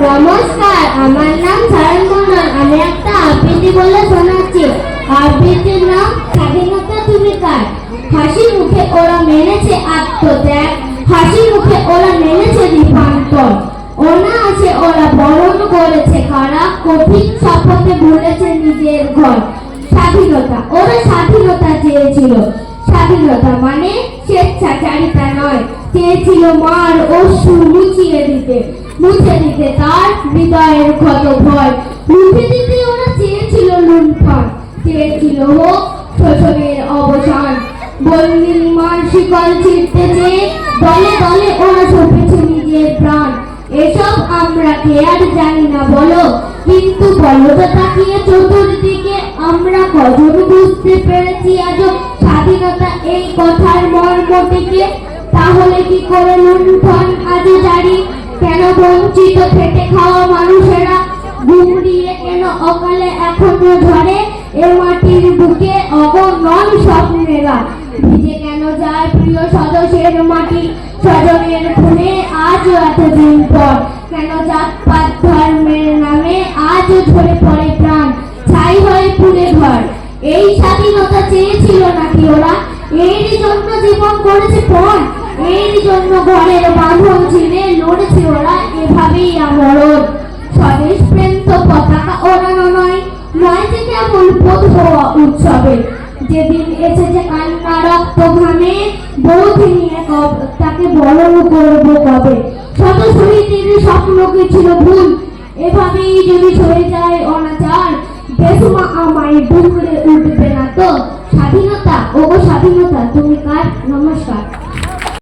নমস্কার, আমার নাম সায়ন মন্ডল। আমি একটা আবৃত্তি বলে শোনাচ্ছি। আবৃত্তির নাম স্বাধীনতা তুমি কার। হাসি মুখে ওরা মেনেছে আত্মত্যাগ, হাসি মুখে ওরা মেনেছে রূপান্তর। অনায়াসে ওরা বরণ করেছে কারা, কঠিন শপথে ভুলেছে নিজের ঘর। স্বাধীনতা, ওরা স্বাধীনতা চেয়েছিল। স্বাধীনতা মানে স্বেচ্ছাচারিতা নয়, চেয়েছিল মার অশ্রু মুছে দিতে তার হৃদয়ের ক্ষত ভয়। মুছে দিতে ওরা চেয়েছিল লুণ্ঠন, চেয়েছিল হোক শোষণের অবসান। বন্দির মান শিকল ছিঁড়তে চেয়ে দলে দলে ওরা সঁপেছে নিজের প্রাণ। এসব আমরা কে আর জানি না বলো, কিন্তু বলো তো তাকিয়ে চতুর্দিকে আমরা কজন বুঝতে পেরেছি আজও স্বাধীনতা এই কথার মর্মটিকে। তাহলে কি করে লুণ্ঠন আজও জারি? কেন বঞ্চিত খেটে খাওয়া মানুষেরা গুমড়িয়ে কেন অকালে এখনো ঝরে এ মাটির বুকে অগণন স্বপ্নেরা? ভিজে কেন যায় প্রিয় সদস্যের মাটি স্বজনের খুনে আজও এতদিন পর? কেন জাতপাত ধর্মের নামে আজও ঝরে পড়ে প্রাণ, ছাই হয়ে পুড়ে ঘর? এই স্বাধীনতা চেয়েছিল নাকি ওরা? এর জন্য জীবন করেছে পণ, এর জন্য ঘরের বাঁধন ছিঁড়ে লড়েছে ওরা এভাবেই আমরণ। স্বদেশ প্রেম তো পতাকা ওড়ানো নয়, নয় যে কেবল বোধ হওয়া উৎসবে। যেদিন এসেছে কান্না রক্ত ঘামে, বোধ নিয়ে তাকে বরণ করবো কবে? শত শহীদের স্বপ্ন কি ছিল ভুল? এভাবেই যদি সরে যায় অনাচার, বেসুমা আমায় ডুবরে উঠবে না তো? স্বাধীনতা, ওগো স্বাধীনতা তুমি কার? নমস্কার।